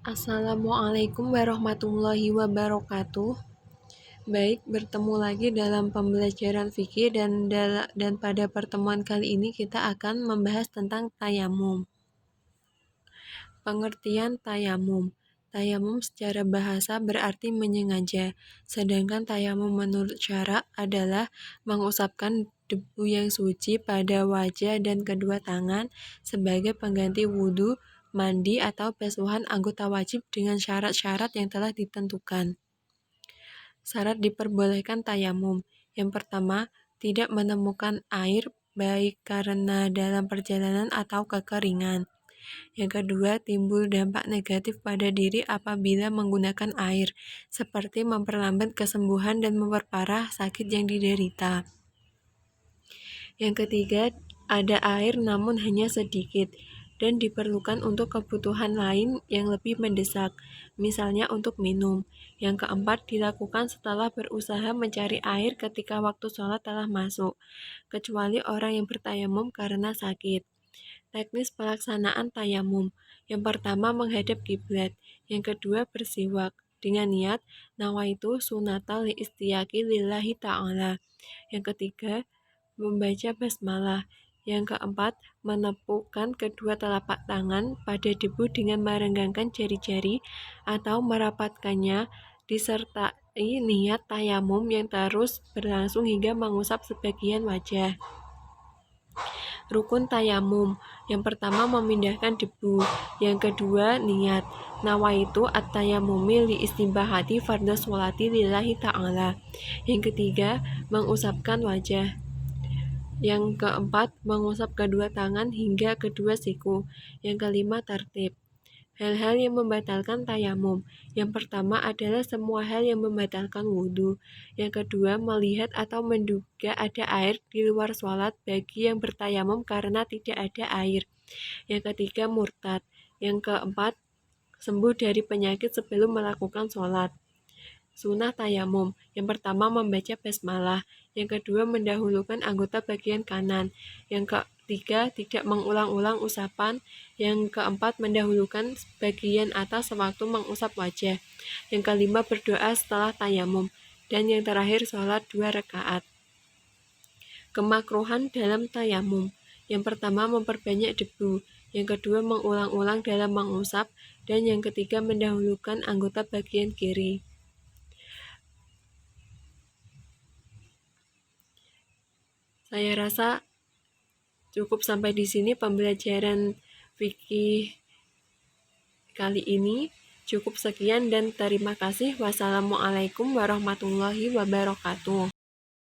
Assalamualaikum warahmatullahi wabarakatuh. Baik, bertemu lagi dalam pembelajaran fikih dan pada pertemuan kali ini kita akan membahas tentang tayamum. Pengertian tayamum. Tayamum secara bahasa berarti menyengaja, sedangkan tayamum menurut syara adalah mengusapkan debu yang suci pada wajah dan kedua tangan sebagai pengganti wudhu, mandi, atau basuhan anggota wajib dengan syarat-syarat yang telah ditentukan. Syarat diperbolehkan tayamum. Yang pertama, tidak menemukan air baik karena dalam perjalanan atau kekeringan. Yang kedua, timbul dampak negatif pada diri apabila menggunakan air, seperti memperlambat kesembuhan dan memperparah sakit yang diderita. Yang ketiga, ada air namun hanya sedikit dan diperlukan untuk kebutuhan lain yang lebih mendesak, misalnya untuk minum. Yang keempat, dilakukan setelah berusaha mencari air ketika waktu sholat telah masuk, kecuali orang yang bertayamum karena sakit. Teknis pelaksanaan tayamum. Yang pertama, menghadap kiblat. Yang kedua, bersiwak dengan niat nawaitu sunata li istiyaki lillahi ta'ala. Yang ketiga, membaca basmalah. Yang keempat, menepukkan kedua telapak tangan pada debu dengan merenggangkan jari-jari atau merapatkannya disertai niat tayamum yang terus berlangsung hingga mengusap sebagian wajah. Rukun tayamum. Yang pertama, memindahkan debu. Yang kedua, niat. Nawaitu at-tayamumi li istibahati fardhu sholati lillahi ta'ala. Yang ketiga, mengusapkan wajah. Yang keempat, mengusap kedua tangan hingga kedua siku. Yang kelima, tertib. Hal-hal yang membatalkan tayamum. Yang pertama adalah semua hal yang membatalkan wudhu. Yang kedua, melihat atau menduga ada air di luar sholat bagi yang bertayamum karena tidak ada air. Yang ketiga, murtad. Yang keempat, sembuh dari penyakit sebelum melakukan sholat. Sunnah tayamum. Yang pertama, membaca basmalah. Yang kedua, mendahulukan anggota bagian kanan. Yang ketiga, tidak mengulang-ulang usapan. Yang keempat, mendahulukan bagian atas sewaktu mengusap wajah. Yang kelima, berdoa setelah tayamum. Dan yang terakhir, sholat 2 rakaat. Kemakruhan dalam tayamum. Yang pertama, memperbanyak debu. Yang kedua, mengulang-ulang dalam mengusap. Dan yang ketiga, mendahulukan anggota bagian kiri. Saya rasa cukup sampai di sini pembelajaran fikih kali ini. Cukup sekian dan terima kasih. Wassalamualaikum warahmatullahi wabarakatuh.